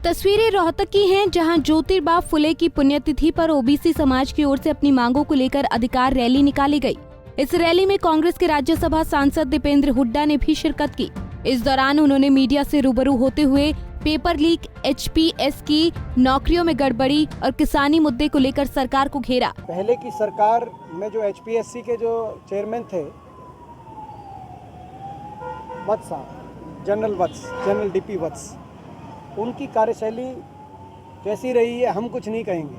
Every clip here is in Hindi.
तस्वीरें रोहतक की हैं, जहां ज्योतिबा फुले की पुण्यतिथि पर ओबीसी समाज की ओर से अपनी मांगों को लेकर अधिकार रैली निकाली गई। इस रैली में कांग्रेस के राज्यसभा सांसद दीपेंद्र हुड्डा ने भी शिरकत की। इस दौरान उन्होंने मीडिया से रूबरू होते हुए पेपर लीक, एचपीएस की नौकरियों में गड़बड़ी और किसानी मुद्दे को लेकर सरकार को घेरा। पहले की सरकार में जो एचपीएससी के जो चेयरमैन थे वत्स साहब, जनरल डीपी वत्स, उनकी कार्यशैली कैसी रही है हम कुछ नहीं कहेंगे।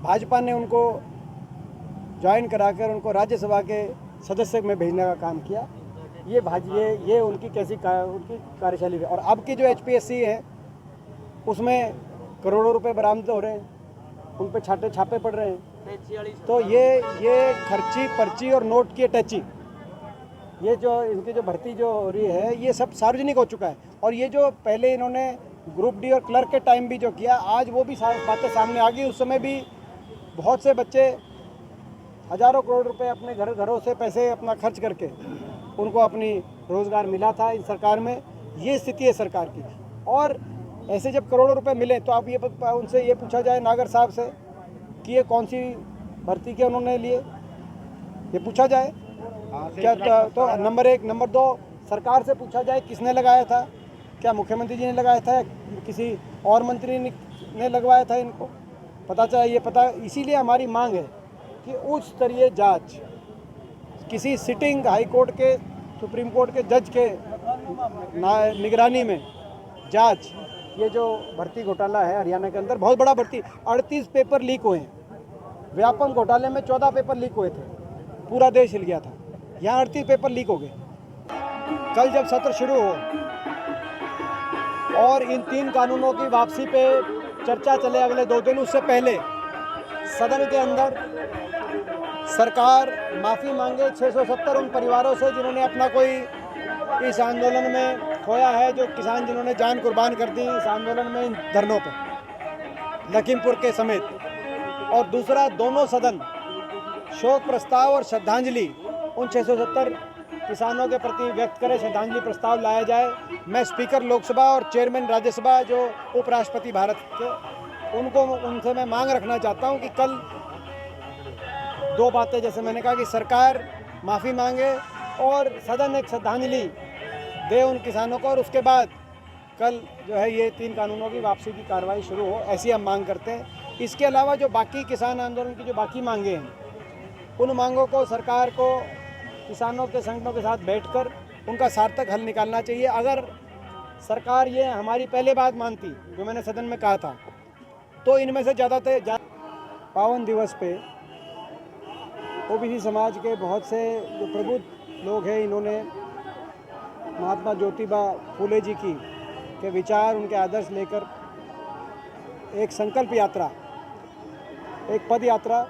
भाजपा ने उनको ज्वाइन कराकर उनको राज्यसभा के सदस्य में भेजने का काम किया। ये उनकी उनकी कार्यशैली है। और अब की जो एचपीएससी है उसमें करोड़ों रुपए बरामद हो रहे हैं, उन पे छापे पड़ रहे हैं। तो ये खर्ची, पर्ची और नोट की अटैची, ये जो इनकी जो भर्ती जो हो रही है ये सब सार्वजनिक हो चुका है। और ये जो पहले इन्होंने ग्रुप डी और क्लर्क के टाइम भी जो किया, आज वो भी बातें सामने आ गई। उस समय भी बहुत से बच्चे हजारों करोड़ रुपए अपने घरों से पैसे अपना खर्च करके उनको अपनी रोज़गार मिला था। इस सरकार में ये स्थिति है सरकार की। और ऐसे जब करोड़ों रुपए मिले तो आप उनसे ये पूछा जाए नागर साहब से कि ये कौन सी भर्ती के उन्होंने लिए, ये पूछा जाए क्या? तो नंबर 1। नंबर 2, सरकार से पूछा जाए किसने लगाया था, क्या मुख्यमंत्री जी ने लगाया था या किसी और मंत्री ने लगवाया था इनको? पता चाहिए पता। इसीलिए हमारी मांग है कि उच्च स्तरीय जांच, किसी सिटिंग हाई कोर्ट के, सुप्रीम कोर्ट के जज के निगरानी में जांच। ये जो भर्ती घोटाला है हरियाणा के अंदर, बहुत बड़ा भर्ती, 38 पेपर लीक हुए हैं। व्यापम घोटाले में 14 पेपर लीक हुए थे, पूरा देश हिल गया था। यहाँ 38 पेपर लीक हो गए। कल जब सत्र शुरू हो और इन 3 कानूनों की वापसी पे चर्चा चले अगले 2 दिन, उससे पहले सदन के अंदर सरकार माफ़ी मांगे 670 उन परिवारों से जिन्होंने अपना कोई इस आंदोलन में खोया है, जो किसान जिन्होंने जान कुर्बान कर दी इस आंदोलन में, इन धरनों पे लखीमपुर के समेत। और दूसरा, दोनों सदन शोक प्रस्ताव और श्रद्धांजलि उन 670 किसानों के प्रति व्यक्त करें, श्रद्धांजलि प्रस्ताव लाया जाए। मैं स्पीकर लोकसभा और चेयरमैन राज्यसभा जो उपराष्ट्रपति भारत के, उनसे मैं मांग रखना चाहता हूं कि कल 2 बातें, जैसे मैंने कहा कि सरकार माफ़ी मांगे और सदन एक श्रद्धांजलि दे उन किसानों को, और उसके बाद कल जो है ये 3 कानूनों की वापसी की कार्रवाई शुरू हो, ऐसी हम मांग करते हैं। इसके अलावा जो बाकी किसान आंदोलन की जो बाकी मांगे हैं, उन मांगों को सरकार को किसानों के संगठनों के साथ बैठकर उनका सार्थक हल निकालना चाहिए। अगर सरकार ये हमारी पहले बात मानती, जो मैंने सदन में कहा था, तो इनमें से ज़्यादातर पावन दिवस पे ओबीसी समाज के बहुत से जो प्रबुद्ध लोग हैं, इन्होंने महात्मा ज्योतिबा फुले जी के विचार, उनके आदर्श लेकर एक संकल्प यात्रा, एक पद यात्रा,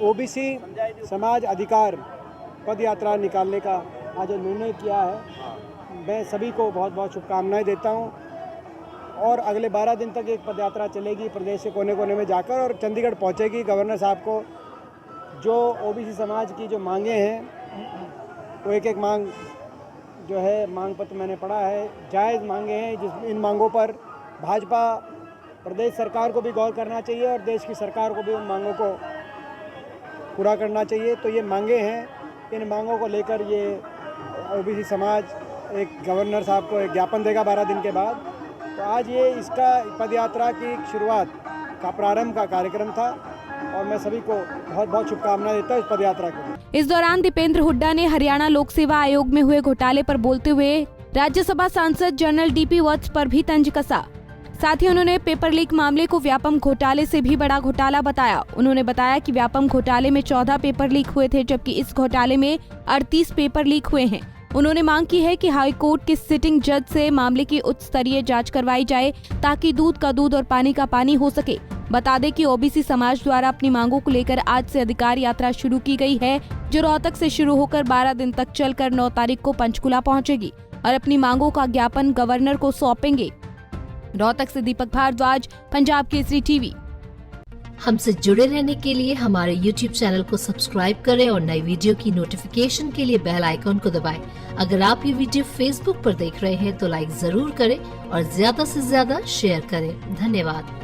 ओबीसी समाज अधिकार पद यात्रा निकालने का आज निर्णय किया है। मैं सभी को बहुत बहुत शुभकामनाएं देता हूं। और अगले 12 दिन तक एक पद यात्रा चलेगी प्रदेश के कोने कोने में जाकर, और चंडीगढ़ पहुंचेगी। गवर्नर साहब को जो ओबीसी समाज की जो मांगे हैं, वो एक मांग जो है, मांग पत्र मैंने पढ़ा है, जायज़ मांगे हैं। इन मांगों पर भाजपा प्रदेश सरकार को भी गौर करना चाहिए और देश की सरकार को भी उन मांगों को पूरा करना चाहिए। तो ये मांगे हैं, इन मांगों को लेकर ये ओबीसी समाज एक गवर्नर साहब को एक ज्ञापन देगा 12 दिन के बाद। तो आज ये इसका पदयात्रा की शुरुआत का प्रारंभ का कार्यक्रम था, और मैं सभी को बहुत बहुत शुभकामनाएं देता हूं इस पदयात्रा के। इस दौरान दीपेंद्र हुड्डा ने हरियाणा लोक सेवा आयोग में हुए घोटाले पर बोलते हुए राज्यसभा सांसद जनरल डीपी वत्स पर भी तंज कसा। साथ ही उन्होंने पेपर लीक मामले को व्यापम घोटाले से भी बड़ा घोटाला बताया। उन्होंने बताया कि व्यापम घोटाले में 14 पेपर लीक हुए थे, जबकि इस घोटाले में 38 पेपर लीक हुए हैं। उन्होंने मांग की है कि हाई कोर्ट के सिटिंग जज से मामले की उच्च स्तरीय जांच करवाई जाए, ताकि दूध का दूध और पानी का पानी हो सके। बता दें कि ओबीसी समाज द्वारा अपनी मांगों को लेकर आज से अधिकार यात्रा शुरू की गई है, जो रोहतक से शुरू होकर 12 दिन तक चलकर 9 तारीख को पंचकुला पहुंचेगी और अपनी मांगों का ज्ञापन गवर्नर को सौंपेंगे। रोहतक से दीपक भारद्वाज, पंजाब केसरी टीवी। हमसे जुड़े रहने के लिए हमारे YouTube चैनल को सब्सक्राइब करें और नई वीडियो की नोटिफिकेशन के लिए बेल आइकॉन को दबाएं। अगर आप ये वीडियो Facebook पर देख रहे हैं तो लाइक जरूर करें और ज्यादा से ज्यादा शेयर करें। धन्यवाद।